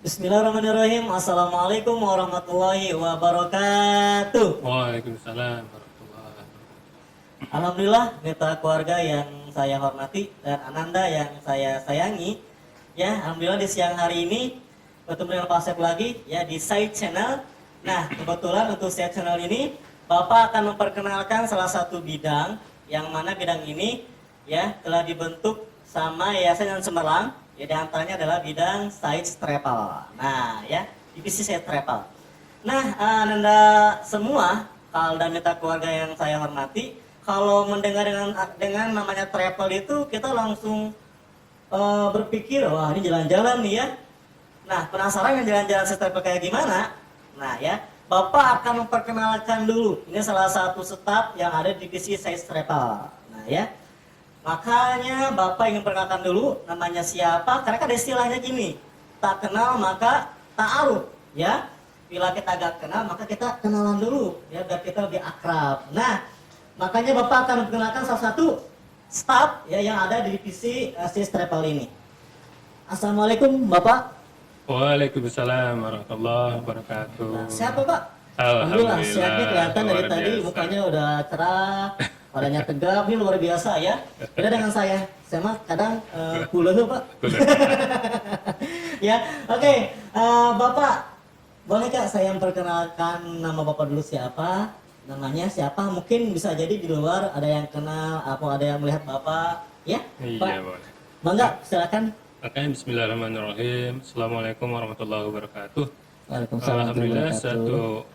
Bismillahirrahmanirrahim. Assalamualaikum warahmatullahi wabarakatuh. Waalaikumsalam warahmatullahi wabarakatuh. Alhamdulillah, mitra keluarga yang saya hormati dan Ananda yang saya sayangi. Ya, alhamdulillah di siang hari ini bertemu dengan Pak Asep lagi ya di Side Channel. Nah, kebetulan untuk Side Channel ini Bapak akan memperkenalkan salah satu bidang yang mana bidang ini ya telah dibentuk sama Yayasan Yang Cemerlang. Ya, di antaranya adalah bidang Side Travel. Nah, ya, divisi Side Travel. Nah, Ananda semua, Kal dan mitra keluarga yang saya hormati, kalau mendengar dengan namanya travel itu kita langsung berpikir, wah ini jalan-jalan nih ya. Nah, penasaran yang jalan-jalan Side Travel kayak gimana? Nah, ya, Bapak akan memperkenalkan dulu. Ini salah satu staf yang ada di divisi Side Travel. Nah, ya. Makanya Bapak ingin perkenalkan dulu namanya siapa, karena kan ada istilahnya gini, tak kenal maka tak aruf, ya. Bila kita agak kenal maka kita kenalan dulu, ya, biar kita lebih akrab. Nah, makanya Bapak akan memperkenalkan salah satu staf ya yang ada di divisi Sis Travel ini. Assalamualaikum Bapak. Waalaikumsalam warahmatullahi wabarakatuh. Nah, sehat Bapak? Alhamdulillah, sehatnya kelihatan dari luar tadi, biasa. mukanya udah cerah, badannya tegap, ini luar biasa ya. Beda dengan saya mah kadang kuleuh Pak. Ya, oke. Bapak, boleh Kak saya memperkenalkan nama Bapak dulu siapa? Namanya siapa? Mungkin bisa jadi di luar ada yang kenal atau ada yang melihat Bapak, ya? Iya, Pak, boleh. bangga, silakan. Oke, bismillahirrahmanirrahim. Assalamualaikum warahmatullahi wabarakatuh. Waalaikumsalam Alhamdulillah, warahmatullahi wabarakatuh. satu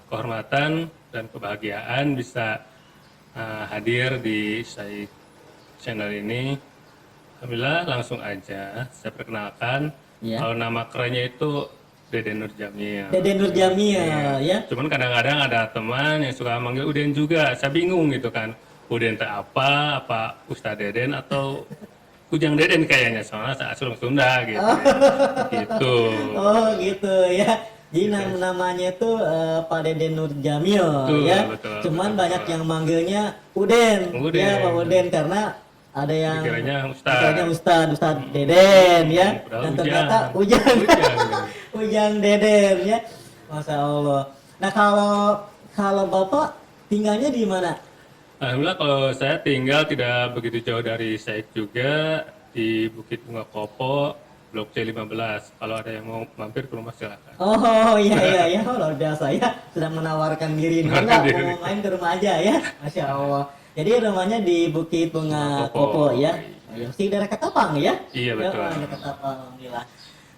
kehormatan dan kebahagiaan bisa hadir di Syai channel ini. Alhamdulillah, langsung aja saya perkenalkan. Ya. Kalau nama kerennya itu Deden Nurjamil. Deden Nurjamil, ya. Cuman kadang-kadang ada teman yang suka manggil Uden juga. Saya bingung gitu kan. Uden teh apa Ustadz Deden atau Ujang Deden kayaknya. Soalnya saya asli orang Sunda gitu. Gitu. Oh gitu ya. Jadi namanya itu Pak Deden Nurjamil Betul, ya. betul, Cuman betul. banyak yang manggilnya Uden, Uden. ya Pak Uden, karena ada yang Dikiranya Ustadz. dikiranya Ustadz Deden ya. Padahal Dan Ujang. ternyata Ujang. Ujang. Ujang Deden ya. Masya Allah. Nah, kalau Bapak tinggalnya di mana? Alhamdulillah kalau saya tinggal tidak begitu jauh dari Saik juga di Bukit Bunga Kopo, Blok C15. Kalau ada yang mau mampir ke rumah silakan. Oh iya oh, luar biasa ya, sedang menawarkan diri. Enggak Menawarkan diri. mau main ke rumah aja ya, Masya Allah. Jadi rumahnya di Bukit Bunga Kopo. Kopo ya, di daerah Ketapang ya. Iya, betul. Ya, daerah Ketapang, alhamdulillah.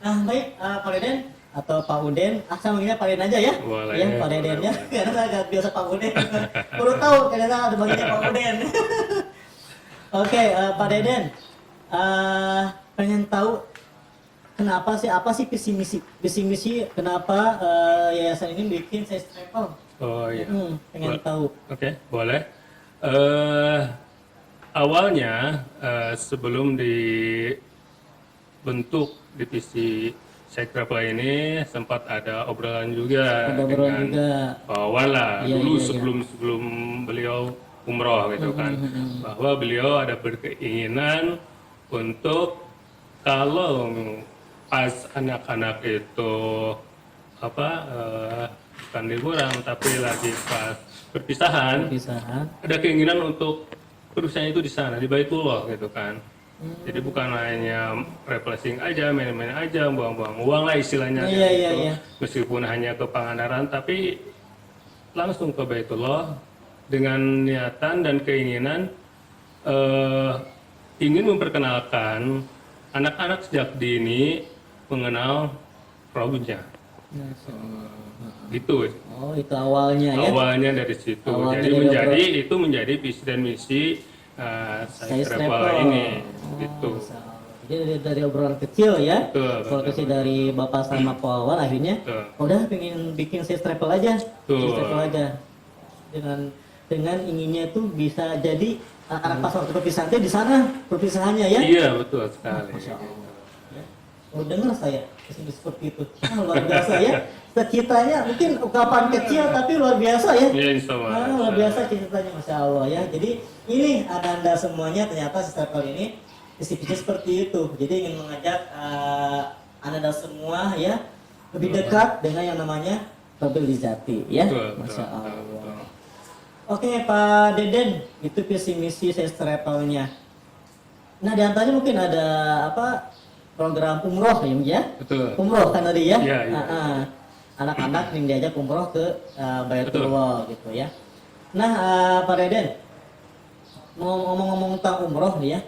Nah baik, Pak Deden atau Pak Uden, saya manggilnya Pak Deden aja ya. Boleh, Ya Pak Deden ya, boleh. karena saya agak biasa Pak Uden. Baru tahu ternyata ada manggilnya Pak Uden. Oke, Pak Deden, pengen tahu kenapa sih, apa sih visi misi kenapa yayasan ini bikin Side Travel? Oh iya. Pengen tahu. Oke, boleh. Awalnya sebelum dibentuk divisi Syekh Travel ini sempat ada obrolan juga Ada obrolan dengan juga. Pak Wawan lah Iya, dulu iya. sebelum beliau umroh gitu kan, bahwa beliau ada berkeinginan untuk kalau pas anak-anak itu bukan liburan tapi lagi pas perpisahan, Perpisahan. ada keinginan untuk perusahaan itu di sana di Baitullah gitu kan. Jadi bukan hanya refreshing aja, main-main aja, buang-buang uang lah istilahnya Iya, gitu. iya, iya. Meskipun hanya ke Pangandaran tapi langsung ke Baitullah dengan niatan dan keinginan ingin memperkenalkan anak-anak sejak dini mengenal Rabbnya. Masya Allah. Gitu. Oh itu awalnya ya. Awalnya dari situ. Awalnya Jadi dari itu menjadi visi dan misi Side Side Travel ini gitu. Masya Allah. Jadi dari obrolan kecil ya, Betul, obrolan kecil dari Bapak sama Pak Wawan, akhirnya Betul. udah pengen bikin Side Travel aja, Betul. Side Travel aja. Dengan inginnya itu bisa jadi anak pas waktu perpisahan di sana perpisahannya ya. Iya betul sekali. Masya Allah. Ya. Oh dengar saya kesini seperti itu. Luar biasa ya. Ceritanya mungkin ungkapan kecil tapi luar biasa ya. Iya insya Allah. Luar biasa ceritanya, Masya Allah ya. Jadi ini anda semuanya ternyata Side Travel ini visi seperti itu. Jadi ingin mengajak Anda semua ya lebih dekat dengan yang namanya Rabbil Izzati ya. Betul, Masya betul, Allah. betul. Oke Pak Deden, itu visi misi saya travelnya. Nah di antaranya mungkin ada apa program umroh ya? Betul. Umroh kan tadi ya? Iya, iya. Anak-anak yang diajak umroh ke Baitullah gitu ya. Nah Pak Deden, mau ngomong-ngomong tentang umroh nih ya.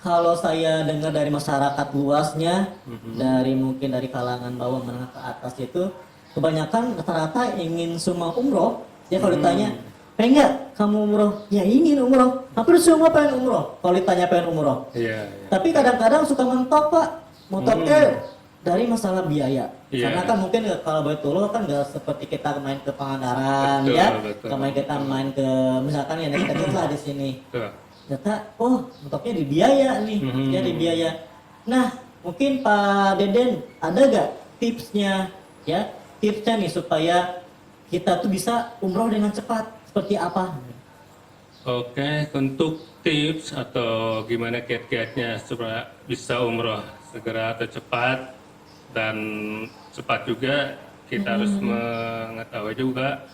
Kalau saya dengar dari masyarakat luasnya, dari mungkin dari kalangan bawah menengah ke atas itu, kebanyakan rata-rata ingin semua umroh. Ya kalau ditanya, pengen nggak kamu umroh? Ya ingin umroh. Hampir semua pengen umroh. Kalau ditanya pengen umroh. Iya, iya. Tapi kadang-kadang suka mentok Pak. Mentoknya dari masalah biaya. Iya. Karena kan mungkin kalau Baitullah kan nggak seperti kita main ke Pangandaran Betul, ya. betul, Kemarin kita main ke misalkan yang dekat lah di sini. Betul. Ternyata oh mentoknya di biaya nih, ya di biaya. Nah mungkin Pak Deden ada gak tipsnya ya, tipsnya nih supaya kita tuh bisa umroh dengan cepat seperti apa? Oke, untuk tips atau gimana kiat-kiatnya supaya bisa umroh segera atau cepat dan cepat juga, kita harus mengetahui juga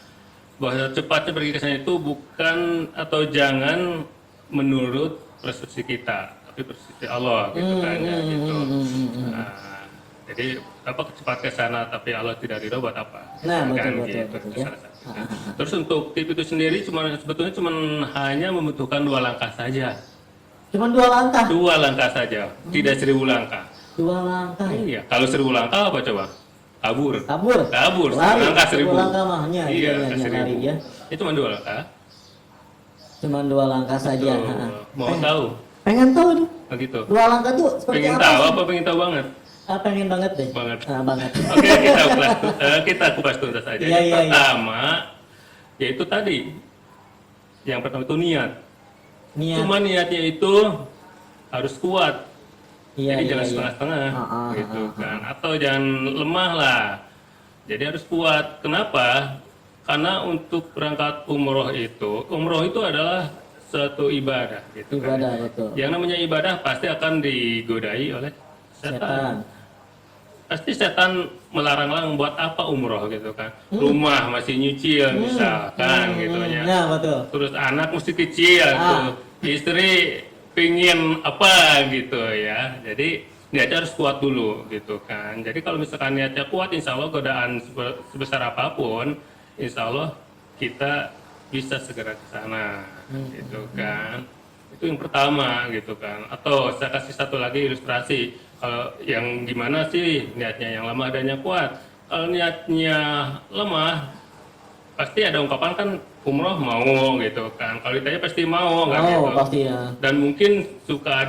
bahwa cepatnya pergi ke sana itu bukan atau jangan menurut persepsi kita, tapi persepsi Allah gitu kan ya gitu. Nah, jadi apa cepat ke sana tapi Allah tidak ridho buat apa? Nah, kan betul, gitu. betul, Itu ya. salah satunya. Terus untuk tip itu sendiri sebetulnya cuma hanya membutuhkan 2 langkah saja. Cuma 2 langkah. 2 langkah saja, tidak 1000 langkah. 2 langkah. Iya, kalau 1000 langkah apa coba? Kabur. Kabur. Lari. Langkah 1000. Langkah mahnya. Iya, Iya, lari ya. Itu cuma 2 langkah. Cuma 2 langkah saja. Tuh, mau tahu? Pengen tahu tuh. Begitu. 2 langkah tuh seperti Pengen apa? tahu sih? apa pengen tahu banget? Pengen banget deh. Banget. Banget. Oke, kita kupas tuntas saja. Iya, Yang iya, iya. pertama, yaitu tadi. Yang pertama itu niat. Niat. Cuma niatnya itu harus kuat. Iya, Jadi iya, jangan iya. setengah-setengah, gitu kan. Atau jangan lemah lah. Jadi harus kuat. Kenapa? Karena untuk berangkat umroh itu adalah suatu ibadah, gitu Ibadah, kan. betul. Yang namanya ibadah pasti akan digodai oleh setan. Pasti setan melarang-larang buat apa umroh gitu kan. Rumah masih nyicil misalkan gitu ya. Nah, betul. Terus anak mesti kecil tuh. Istri pingin apa gitu ya. Jadi niatnya harus kuat dulu gitu kan. Jadi kalau misalkan niatnya kuat, insya Allah godaan sebesar apapun, insya Allah kita bisa segera ke sana gitu kan. Itu yang pertama gitu kan. Atau saya kasih satu lagi ilustrasi. Kalau yang gimana sih niatnya yang lemah dan yang kuat? Kalau niatnya lemah, pasti ada ungkapan kan umroh mau gitu kan. Kalau ditanya pasti mau kan gitu. Pasti ya. Dan mungkin suka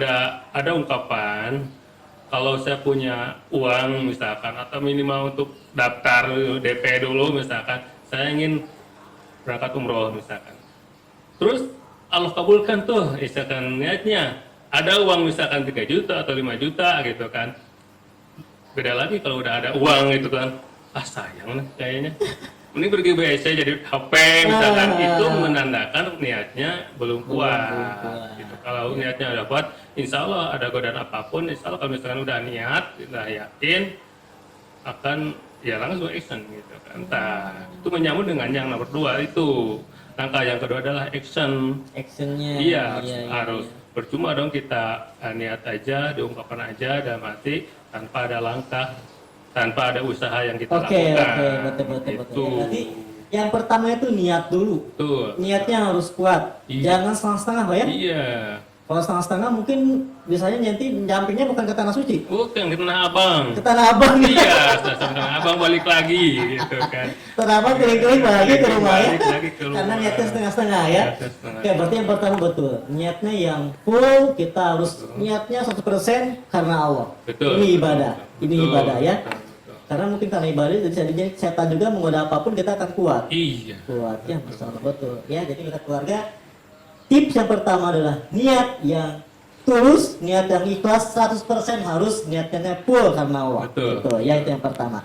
ada ungkapan kalau saya punya uang misalkan atau minimal untuk daftar DP dulu misalkan, saya ingin berangkat umroh misalkan. Terus Allah kabulkan tuh misalkan niatnya. Ada uang misalkan 3 juta atau 5 juta gitu kan. Beda lagi kalau udah ada uang gitu kan. Sayang nih kayaknya. Mending pergi BC jadi HP misalkan, itu menandakan niatnya belum kuat. Gitu. Kalau niatnya udah kuat, insya Allah ada godaan apapun, insya Allah kalau misalkan udah niat, udah yakin, akan ya langsung action gitu kan. Itu menyambung dengan yang nomor 2 itu. Langkah yang kedua adalah action. Actionnya. Iya, harus. Percuma dong kita niat aja, diungkapkan aja dalam hati tanpa ada langkah, tanpa ada usaha yang kita lakukan. Oke, betul. Berarti yang pertama itu niat dulu. Betul. Niatnya harus kuat. Iya. Jangan setengah-setengah, Pak ya. Iya. Kalau setengah-setengah mungkin biasanya nanti nyampingnya bukan ke tanah suci. Bukan ke Tanah Abang. Ke Tanah Abang. Iya, setelah Tanah Abang balik lagi gitu kan. Tanah Abang keliling-keliling lagi ke rumah ya. Balik lagi ke rumah. Karena niatnya setengah-setengah ya. Niatnya setengah. Oke, berarti yang pertama betul. Niatnya yang full, kita harus niatnya 100% karena Allah. Betul. Ini ibadah. Ini Betul, ibadah ya. betul. Karena mungkin karena ibadah jadinya setan juga menggoda apapun kita akan kuat. Iya. Kuat ya, Masya Allah, betul. Ya, jadi kita keluarga tips yang pertama adalah niat yang tulus, niat yang ikhlas 100% harus niatnya full karena Allah. Betul. Ya, itu yang pertama.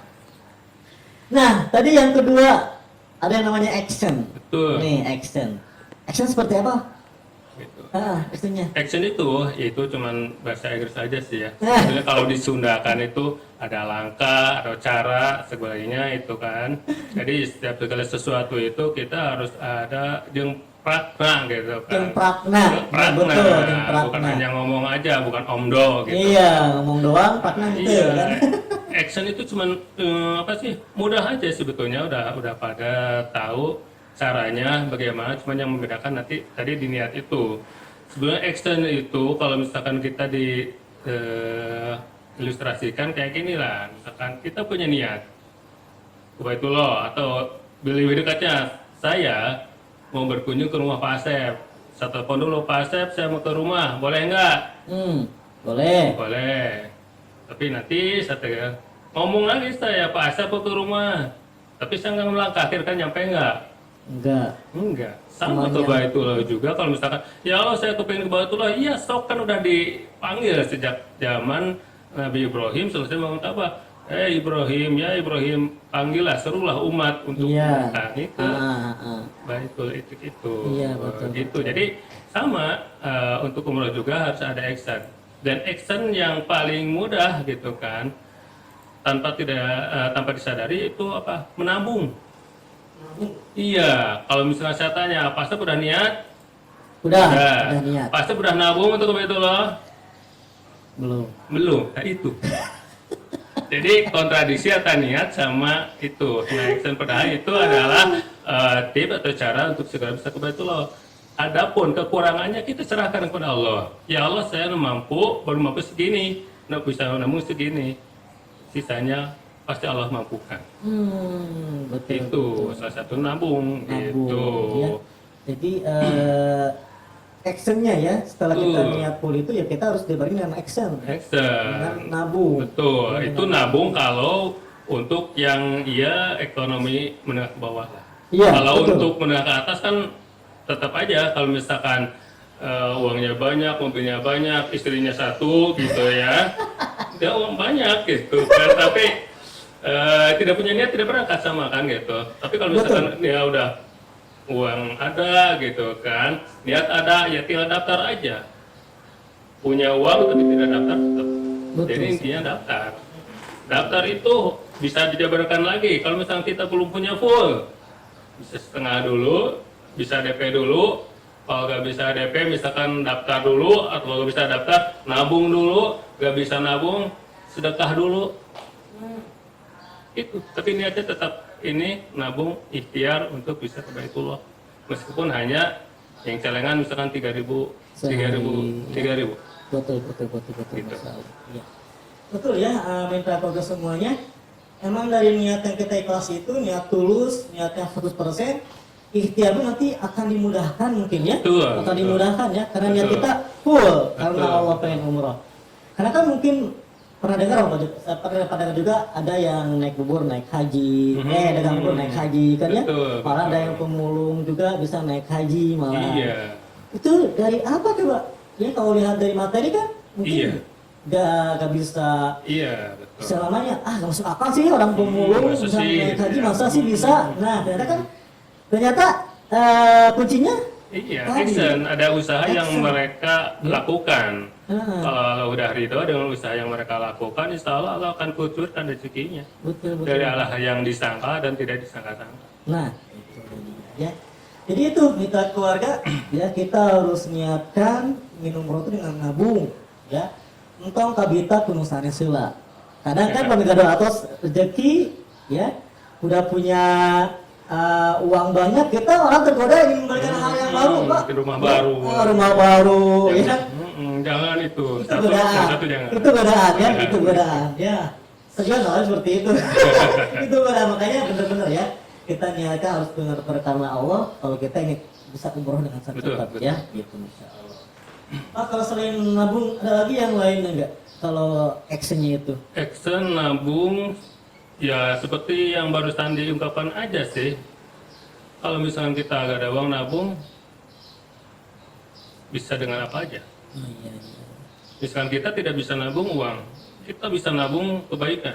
Nah, tadi yang kedua ada yang namanya action. Betul. Nih, action. Action seperti apa? gitu. Maksudnya. Action itu cuman bahasa Inggris aja sih ya. Sebenarnya kalau disundakan itu ada langkah, ada cara, segalanya itu kan. Jadi setiap segala sesuatu itu kita harus ada yang prakna gitu kan. Yang prakna. Prakna, Betul, yang prakna. bukan hanya ngomong aja, bukan omdo gitu. Iya, ngomong doang, prakna gitu Iya, kan. action itu cuman apa sih, mudah aja sebetulnya, udah pada tahu caranya bagaimana, cuman yang membedakan nanti tadi di niat itu. Sebenarnya action itu kalau misalkan kita di ilustrasikan kayak gini lah, misalkan kita punya niat Baitullah atau lebih dekatnya saya mau berkunjung ke rumah Pak Asep. Saya telepon dulu, Pak Asep saya mau ke rumah, boleh nggak? Boleh. Boleh. Tapi nanti saya ngomong lagi saya, Pak Asep mau ke rumah. Tapi saya nggak melangkah, akhirnya nyampe nggak? Enggak. Sama ke Baitullah juga, kalau misalkan, ya Allah saya kepingin ke Baitullah, iya sok kan udah dipanggil sejak zaman Nabi Ibrahim selesai bangun Ka'bah. Ibrahim, ya Ibrahim, panggillah, serulah umat untuk mendatangi ke Baitul itu. Iya, betul, Gitu. Jadi sama untuk umroh juga harus ada action. Dan action yang paling mudah gitu kan, tanpa disadari itu apa? Menabung. Iya, kalau misalnya saya tanya, pasti udah niat? Udah niat. Pasti udah nabung untuk Baitullah? Belum. Nah itu. Jadi kontradiksi antara niat sama itu. Nah, action padahal itu adalah tips atau cara untuk segera bisa ke Baitullah. Adapun kekurangannya kita serahkan kepada Allah. Ya Allah, saya baru mampu segini, nggak bisa nabung segini. Sisanya pasti Allah mampukan. Itu salah satu nabung. Gitu. Ya. Jadi actionnya ya, setelah kita niat full itu ya kita harus dibarengi dengan action. Dengan nabung. Betul. Itu nabung kalau untuk yang ekonomi menengah ke bawah lah. Iya, kalau betul. untuk menengah ke atas kan tetap aja kalau misalkan uangnya banyak, mobilnya banyak, istrinya satu gitu ya. Dia uang banyak gitu kan, tapi tidak punya niat tidak berangkat sama kan gitu. Tapi kalau misalkan dia udah uang ada gitu kan, niat ada, ya tinggal daftar aja. Punya uang tapi tidak daftar tetap. Jadi intinya daftar. Daftar itu bisa dijabarkan lagi. Kalau misalnya kita belum punya full, bisa setengah dulu, bisa DP dulu. Kalau nggak bisa DP, misalkan daftar dulu, atau nggak bisa daftar, nabung dulu. Nggak bisa nabung, sedekah dulu. Itu, tapi niatnya tetap ini nabung ikhtiar untuk bisa ke Baitullah. Meskipun hanya yang celengan misalkan 3.000. Betul. Gitu. Ya. Betul ya, minta kepada semuanya. Emang dari niat yang kita ikhlas itu, niat tulus, niatnya 100%, ikhtiar pun nanti akan dimudahkan mungkin ya. Akan dimudahkan ya, karena niat kita full, karena Allah pengen umroh. Karena kan mungkin pernah dengar juga ada yang naik bubur naik haji, dagang bubur naik haji kan ya. Malah ada yang pemulung juga bisa naik haji malah. Iya. Itu dari apa coba? Ya kalau lihat dari materi kan mungkin gak bisa. Iya, betul. Selamanya gak masuk akal sih orang pemulung bisa naik haji, masa sih bisa? Nah ternyata kuncinya action, ada usaha yang mereka lakukan. Kalau udah ridho dengan usaha yang mereka lakukan, insya Allah Allah akan kucurkan rezekinya. Betul. Dari Allah yang disangka dan tidak disangka-sangka. Nah, itu ya. Jadi itu mitra keluarga ya, kita harus niatkan minum roti dengan nabung ya. Entong kabita kunusannya sila. Kadang kan pemikado atas rezeki ya, udah punya uang banyak, kita orang tergoda ingin memberikan hal yang baru, Pak. Rumah baru. Rumah baru ya. Jangan itu. Satu jangan. Itu godaan ya, itu godaan ya. Sejuan soalnya seperti itu. Itu godaan, makanya benar-benar ya. Kita niatkan harus benar-benar karena Allah. Kalau kita ini bisa umroh dengan cepat ya, gitu insya Allah. Pak, kalau selain nabung ada lagi yang lain enggak? Kalau actionnya itu? Action nabung ya seperti yang barusan diungkapkan aja sih. Kalau misalnya kita agak ada uang nabung, bisa dengan apa aja. Iya. Misalkan kita tidak bisa nabung uang, kita bisa nabung kebaikan.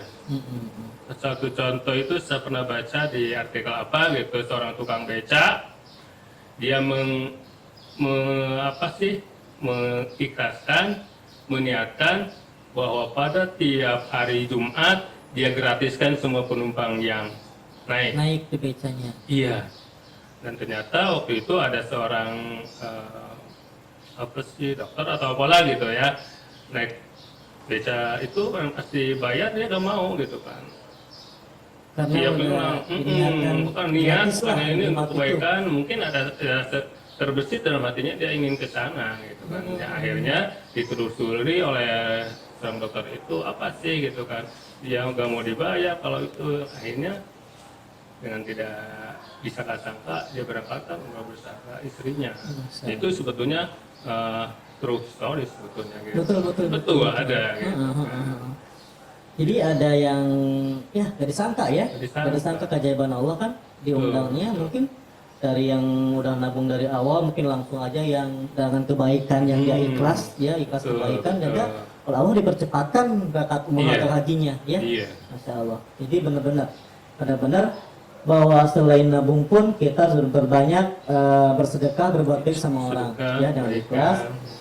Satu contoh itu saya pernah baca di artikel apa gitu, seorang tukang beca, dia mengikhlaskan, meniatkan bahwa pada tiap hari Jumat dia gratiskan semua penumpang yang naik. Naik di becanya. Iya. Dan ternyata waktu itu ada seorang dokter atau apalah gitu ya, naik beca itu orang pasti bayar, dia gak mau gitu kan. Karena Dia udah bilang, diniatkan bukan niat, gratis lah, karena ini Jumat untuk itu." kebaikan, mungkin ada terbesit dalam hatinya dia ingin ke sana gitu kan. Ya, akhirnya ditelusuri oleh sang dokter itu apa sih gitu kan. Dia nggak mau dibayar kalau itu, akhirnya dengan tidak disangka-sangka dia berangkatkan umrah bersama istrinya. Itu sebetulnya true story sebetulnya gitu. Betul. Ada gitu. Jadi ada yang ya gak disangka ya, Gak gak disangka keajaiban Allah kan diundangnya mungkin dari yang udah nabung dari awal mungkin langsung aja yang dengan kebaikan yang dia ikhlas ya ikhlas Betul, kebaikan betul. dan kalau Allah dipercepatkan berkat umroh Iya. atau hajinya ya. Iya. Masya Allah. Jadi benar-benar bahwa selain nabung pun kita harus berbanyak bersedekah berbuat baik sama orang Sedekah, ya dengan kebaikan. ikhlas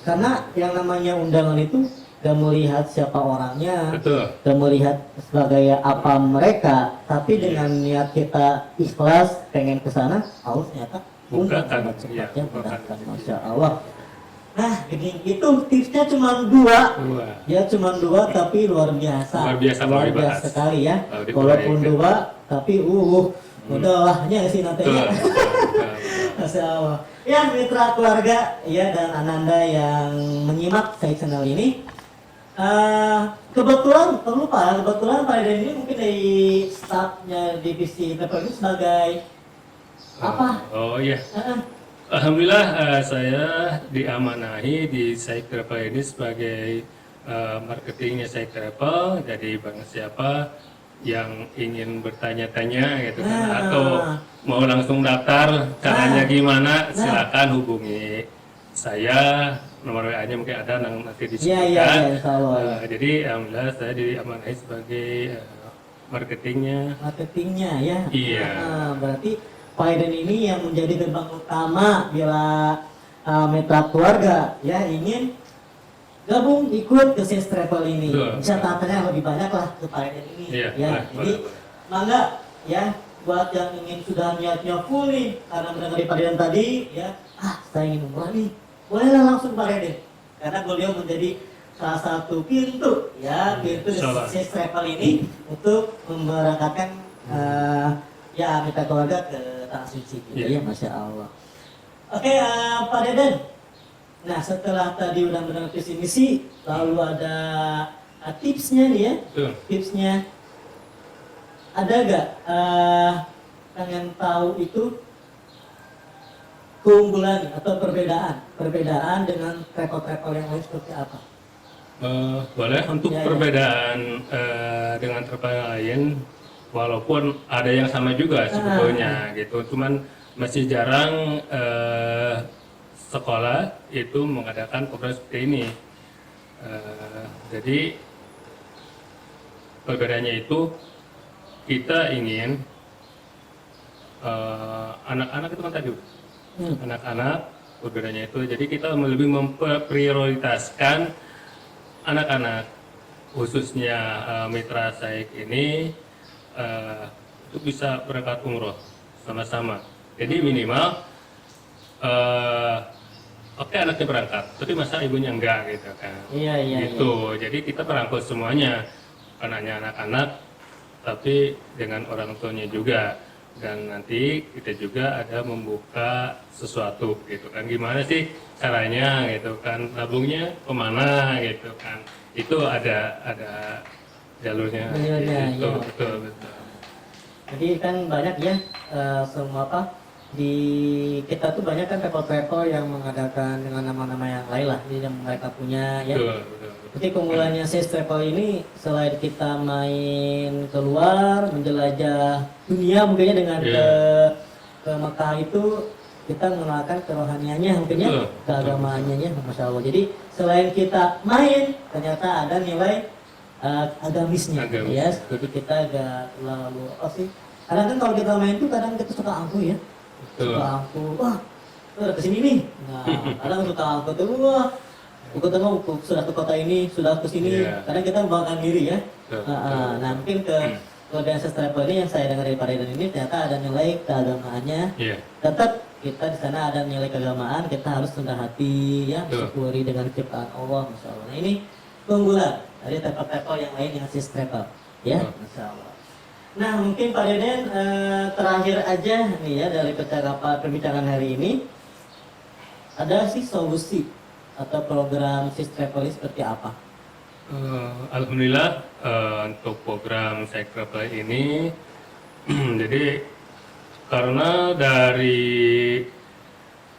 karena yang namanya undangan itu gak melihat siapa orangnya, Betul. gak melihat sebagai apa mereka, tapi dengan niat kita ikhlas pengen ke sana, Allah ternyata undang Bukakan, cepat-cepatnya iya, bukakan. mudahkan, Masya Allah. Nah, itu tipsnya cuma dua. Dua. Ya cuma dua tapi luar biasa. Luar biasa kalau dibahas. sekali ya. Kalau dibahas, Walaupun ya. dua tapi udahnya sih nantinya. Betul. Masya Allah. Ya mitra keluarga ya dan Ananda yang menyimak saya channel ini. Kebetulan Pak Deden ini mungkin dari staffnya divisi travel ini sebagai apa? Oh iya. Eh, Alhamdulillah saya diamanahi di Saik Travel ini sebagai marketingnya Saik Travel. Jadi bang siapa yang ingin bertanya-tanya gitu kan Nah. atau mau langsung daftar caranya gimana silakan hubungi saya. Nomor WA-nya mungkin ada nanti disebutkan. Iya, insya Allah. Jadi alhamdulillah saya diamanahi sebagai Marketingnya ya. Iya. Berarti Pak Deden ini yang menjadi gerbang utama bila mitra keluarga ya ingin gabung ikut ke Sis Travel ini. Betul. Bisa tanya lebih banyak lah ke Pak Deden ini. Iya, Ya, boleh, jadi boleh. mangga ya buat yang ingin sudah niatnya full nih karena mendengar Pak Deden tadi ya saya ingin umrah nih bolehlah langsung Pak Deden karena beliau menjadi salah satu pintu ya pintu Insyaallah. Sis Travel ini untuk memberangkatkan ya mitra keluarga ke Tanah Suci gitu Iya. ya Masya Allah. Oke Pak Deden. Nah setelah tadi udah mendengar visi misi lalu ada tipsnya nih ya. Betul. Tipsnya ada gak pengen tahu itu keunggulan atau perbedaan dengan travel yang lain seperti apa? Boleh untuk Ya, ya. perbedaan dengan travel yang lain, walaupun ada yang sama juga sebetulnya gitu, cuman masih jarang sekolah itu mengadakan program seperti ini. Jadi perbedaannya itu kita ingin anak-anak itu kan tadi anak-anak perbedaannya itu jadi kita lebih memprioritaskan anak-anak khususnya mitra Saik ini itu bisa berangkat umroh sama-sama. Jadi minimal oke anaknya berangkat, tapi masa ibunya enggak gitu kan? Iya. Gitu. Jadi kita merangkul semuanya, bukan hanya anak-anak, tapi dengan orang tuanya juga. Dan nanti kita juga ada membuka sesuatu gitu kan, gimana sih caranya gitu kan, nabungnya kemana gitu kan, itu ada jalurnya gitu, iya. betul. Jadi kan banyak ya semua di kita tuh banyak kan travel yang mengadakan dengan nama-nama yang lain lah, jadi yang mereka punya ya. Betul. Jadi keunggulannya Sis Travel ini selain kita main keluar menjelajah dunia mungkinnya dengan ke Mekah itu kita mengenalkan kerohaniannya mungkinnya Betul. keagamaannya ya Masya Allah. Jadi selain kita main ternyata ada nilai agamisnya Agamis. ya. Jadi kita agak terlalu sih. Kadang kan kalau kita main tuh kadang kita suka angkuh ya. Betul. Suka angkuh. Wah udah kesini nih. Nah, kadang suka ketemu, wah, ketemu sudah ke kota ini, sudah ke sini. Iya. Kadang kita membawakan diri ya. Betul. Nah, mungkin ke organisasi travel ini yang saya dengar dari Pak Deden ini ternyata ada nilai keagamaannya. Iya. Tetap kita di sana ada nilai keagamaan, kita harus rendah hati ya, Betul. syukuri dengan ciptaan Allah, Masya Allah. Nah ini keunggulan dari travel-travel yang lain yang sis travel ya, Betul. Masya Allah. Nah mungkin Pak Deden terakhir aja nih ya dari percakapan perbincangan hari ini, ada sih solusi atau program sis travel ini seperti apa? Alhamdulillah untuk program Saik Travel ini jadi karena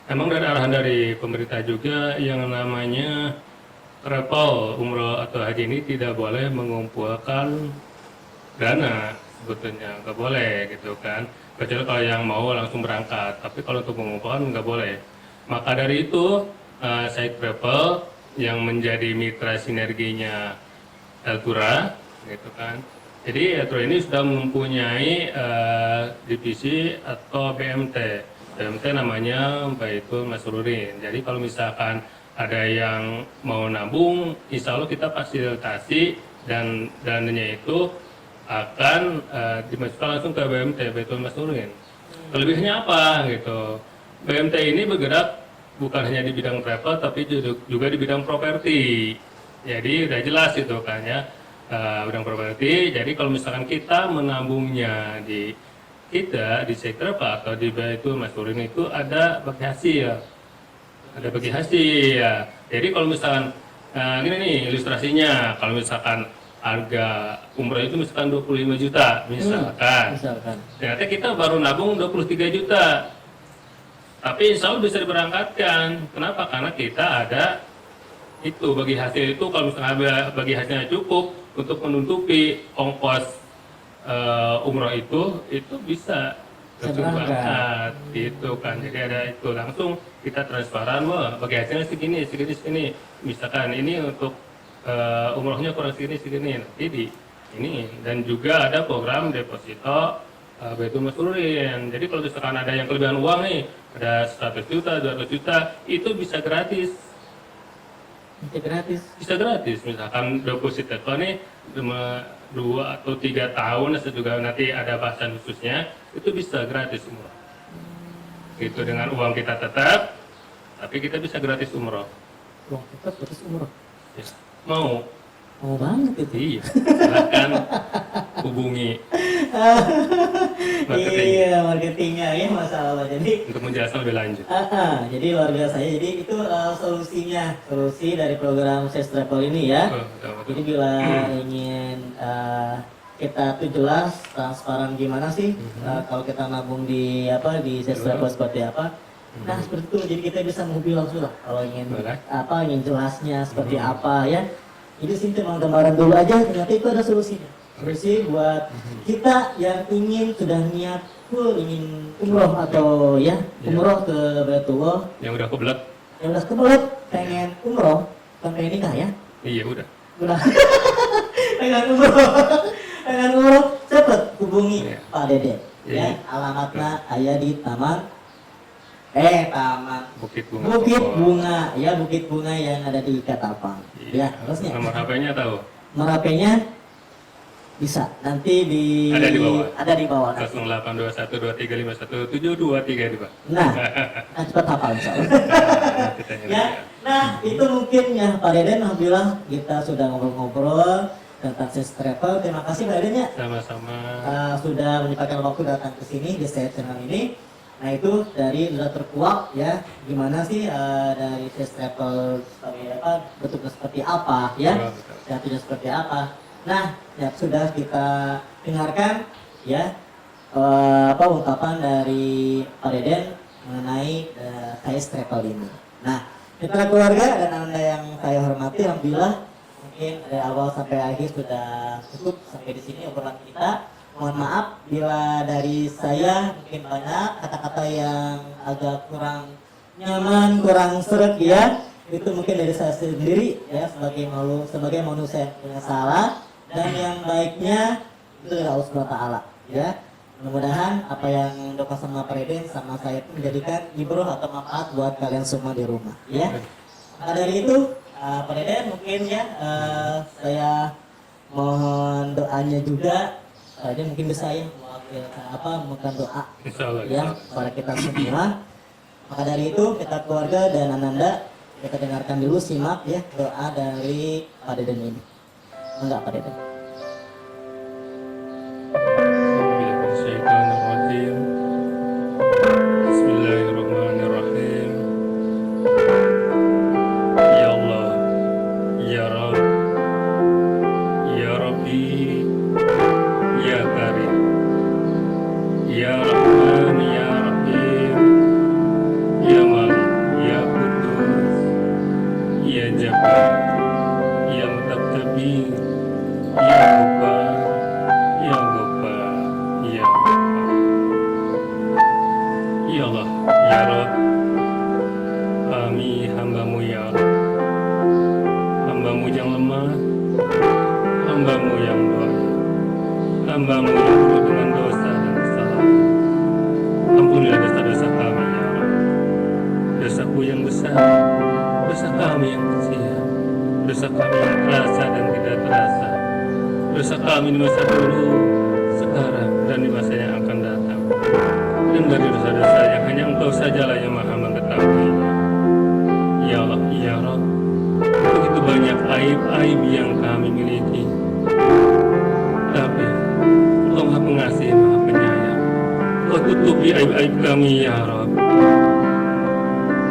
emang dari arahan dari pemerintah juga yang namanya travel umroh atau haji ini tidak boleh mengumpulkan dana, sebetulnya nggak boleh gitu kan, kecuali kalau yang mau langsung berangkat, tapi kalau untuk mengumpulkan nggak boleh. Maka dari itu Saik Travel yang menjadi mitra sinerginya Eltura gitu kan. Jadi Eltura ini sudah mempunyai divisi atau BMT. BMT namanya Baitul Masrurin. Jadi kalau misalkan ada yang mau nabung, insya Allah kita fasilitasi dan dananya itu akan dimasukkan langsung ke BMT Baitul Masrurin. Kelebihnya apa gitu? BMT ini bergerak bukan hanya di bidang travel tapi juga di bidang properti. Jadi udah jelas itu kan ya, bidang properti. Jadi kalau misalkan kita menabungnya di Saik Travel atau di Baitul Masrurin itu ada bagi hasil. Ada bagi hasil ya. Jadi kalau misalkan gini nih ilustrasinya, kalau misalkan harga umroh itu misalkan 25 juta misalkan. Ternyata kita baru nabung 23 juta. Tapi insya Allah bisa diberangkatkan. Kenapa? Karena kita ada itu bagi hasil itu, kalau misalnya bagi hasilnya cukup untuk menutupi ongkos umroh itu bisa berangkat gitu kan. Jadi ada itu langsung kita transparan, wah bagi hasilnya segini. Misalkan ini untuk umrohnya kurang segini. Nanti ini dan juga ada program deposito Baitul Masrurin. Jadi kalau misalkan ada yang kelebihan uang nih, ada 100 juta, 200 juta, itu bisa gratis. Bisa gratis. Misalkan deposit itu nih 2 atau 3 tahun, juga nanti ada bahasan khususnya, itu bisa gratis umroh. Itu dengan uang kita tetap, tapi kita bisa gratis umroh. Uang tetap gratis umroh. Ya. Mau banget itu. Iya, silahkan hubungi marketing. Iya, marketingnya ya masalah. Jadi Untuk menjelaskan lebih lanjut. jadi luar biasa ya. Jadi itu solusi dari program Saik Travel ini ya. Betul. Jadi bila ingin kita tuh jelas transparan gimana sih kalau kita nabung di Saik Travel seperti apa. Nah seperti itu. Jadi kita bisa mobil langsung lah kalau ingin jelasnya seperti apa ya. Jadi sini memang gambaran dulu aja, ternyata itu ada solusinya. Solusi buat kita yang sudah niat full ingin umroh atau umroh ke Baitullah. Yang udah kebelet. Pengen umroh, pengen nikah ya? Iya udah. pengen umroh, cepet hubungi Pak Deden. Iya. Ya, alamatnya ada di Taman Bukit Bunga ya, Bukit Bunga yang ada di Ketapang. Iya. Ya, terusnya. Nomor HP-nya tahu? Nomor HP-nya bisa nanti ada di bawah. 082123517223 Pak. Nah, cepat hafal insyaallah. Ya, nah itu mungkin ya Pak Deden, alhamdulillah kita sudah ngobrol-ngobrol tentang Saik Travel. Terima kasih Pak Deden ya. Sama-sama. Sudah menyempatkan waktu datang ke sini di Saik Channel ini. Nah itu dari sudah terkuak ya, gimana sih dari Saik Travel bentuknya seperti apa ya, jatuhnya seperti apa. Nah ya sudah kita dengarkan ya ungkapan dari Pak Deden mengenai Saik Travel ini. Nah mitra keluarga dan anda yang saya hormati, alhamdulillah mungkin dari awal sampai akhir sudah cukup sampai di sini obrolan kita. Mohon maaf bila dari saya mungkin banyak kata-kata yang agak kurang nyaman, kurang seret ya. Itu mungkin dari saya sendiri ya, sebagai manusia yang punya salah, dan yang baiknya itu dari Allah SWT ya. Mudah-mudahan apa yang doa sama Pak Deden sama saya itu menjadikan ibroh atau manfaat buat kalian semua di rumah, ya. Maka dari itu, Pak Deden mungkin ya saya mohon doanya juga. Pak Deden mungkin bisa ya mewakilkan doa Insya Allah. ya kepada kita semua. Maka dari itu kita keluarga dan Ananda kita dengarkan dulu, simak ya doa dari Pak Deden ini. Enggak Pak Deden. Bismillahirrahmanirrahim. Bismillahirrahmanirrahim. Ya Allah, Ya Rabb, Ya Rabbi, Ya Karim, Ya Rahman, Ya Rahim, Ya Malik, Ya Kudus, Ya Jabbar, Ya Mutabtabir, Ya Ghaffar, Ya Ghaffar, Ya Ghaffar. Ya Allah, Ya Rabb, kami hamba-Mu ya Allah, hamba-Mu yang lemah, hamba-Mu yang doa, hamba-Mu yang penuh dengan dosa dan kesalahan. Ampunilah dosa-dosa kami ya Allah, dosaku yang besar, dosa kami yang kecil, dosa kami yang terasa dan tidak terasa, dosa kami di masa dulu, sekarang, dan di masa yang akan datang. Dan dari dosa-dosa yang hanya Engkau sajalah yang maha mengetahuinya. Ya Allah, Ya Rabb, begitu banyak aib-aib yang kami miliki, tapi Engkau maha pengasih, maha penyayang. Engkau tutupi aib-aib kami ya Rabb.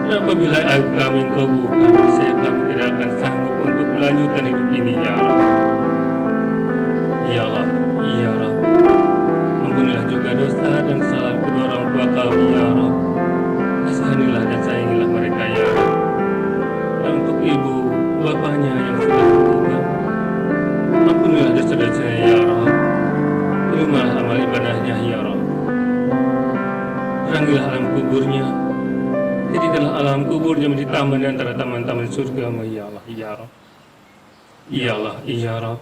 Dan apabila aib kami Engkau buka, saya kami tidak akan sanggup untuk melanjutkan hidup ini ya Rabb. Ya Allah, Ya Rabb, ampunilah juga dosa dan salah kedua orang tua kami ya Rabb. Kasihanilah dan sayangilah mereka ya Rabb. Dan untuk ibu bapaknya yang sudah meninggal, ampunilah dosa-dosanya ya Rabb. Terimalah amal ibadahnya ya Rabb. Terangilah alam kuburnya, jadikanlah alam kuburnya menjadi taman di antara taman-taman surga-Mu ya Allah ya Rabb. Ya Allah ya Rabb,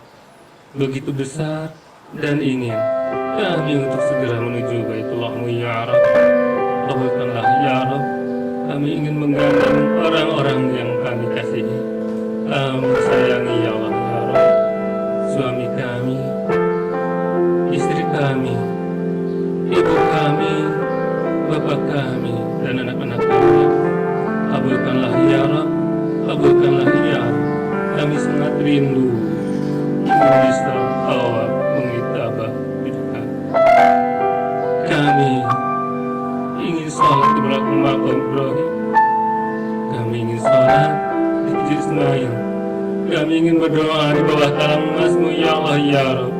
begitu besar dan ingin kami untuk segera menuju Baitullah-Mu ya Rabb. Kabulkanlah ya Rabb, kami ingin menggandeng orang-orang yang kami kasihi, kami sayangi ya Allah ya Rabb. Suami kami, istri kami, ibu kami, bapak kami, dan anak-anak kami. Kabulkanlah ya Rabb, kabulkanlah ya Rabb. Kami sangat rindu ingin bisa tawaf mengitabah bid'ah. Kami ingin sholat di belakang makam Ibrahim. Kami ingin sholat di Masjid Ismail. Kami ingin berdoa di bawah talang emas-Mu ya Allah ya Rabb.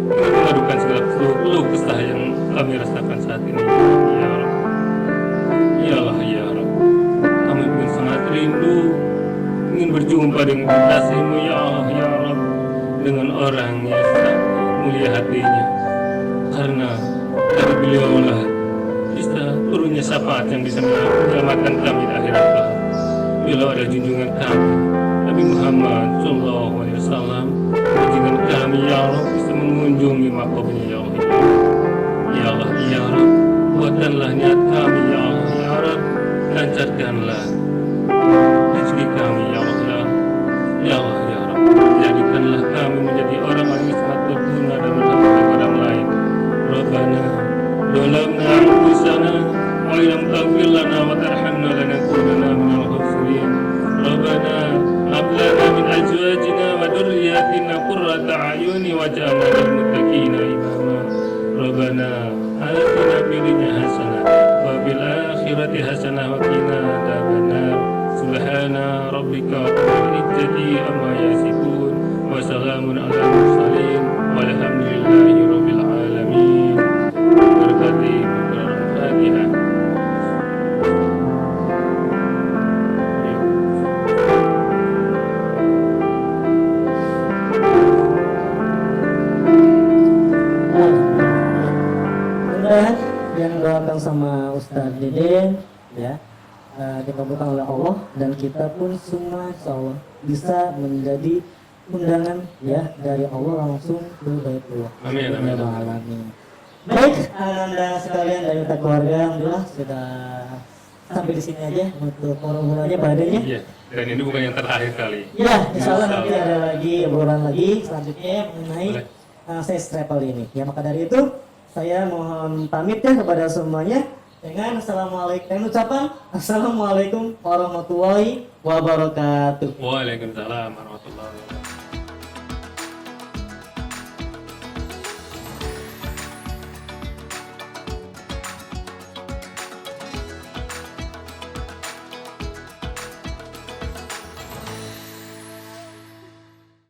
Kami mengadukan segala keluh kesah yang kami rasakan saat ini ya Rabb. Ya Allah ya Rabb, kami pun sangat rindu ingin berjumpa dengan kekasih-Mu ya Allah ya Rabb, dengan orang yang sangat mulia hatinya, karena dari beliaulah bisa turunnya syafaat yang bisa menyelamatkan kami di akhirat kelak. Bila ada junjungan kami Nabi Muhammad Sallallahu Alaihi Wasallam, junjungan kami ya Allah bisa mengunjungi makamnya ya Allah. Ya Allah ya Rabb, kuatkanlah niat kami ya Allah ya Rabb, lancarkanlah rezeki kami ya Allah ya. Ya Allah ya Rabb, jadikanlah kami menjadi orang-orang yang sangat berguna dan berharga kepada orang lain. Rabbana dolamna anfusana wa illam taghfir lana wa tarhamna lanakunanna minal khasirin. Rabbana hab lana min azwajina wa dhurriyyatina qurrata a'yuni waj'alna lil muttaqina imama. Rabbana atina fid dunya hasanah wa fil akhirati hasanah wa qina adzabannar. Subhana rabbika rabbil izzati amma yasifun wa salamun alal mursalin walhamdulillahi rabbil alamin. Berkati Al-Fatihah. Mudah-mudahan yang doakan sama Ustadz Deden ya dikabulkan oleh Allah, dan kita pun semua insya Allah bisa menjadi undangan ya dari Allah langsung ke Baitullah. Amin, amin, amin. Alamin. Baik, Ananda sekalian dari Mitra Keluarga, alhamdulillah sudah sampai di sini aja untuk ngobrol-ngobrolnya badannya. Iya. Dan ini bukan yang terakhir kali. Ya, insya Allah nanti ada lagi obrolan lagi selanjutnya mengenai Boleh. sales travel ini. Ya, maka dari itu saya mohon pamit ya kepada semuanya dengan Assalamualaikum warahmatullahi wabarakatuh. Waalaikumsalam warahmatullahi wabarakatuh.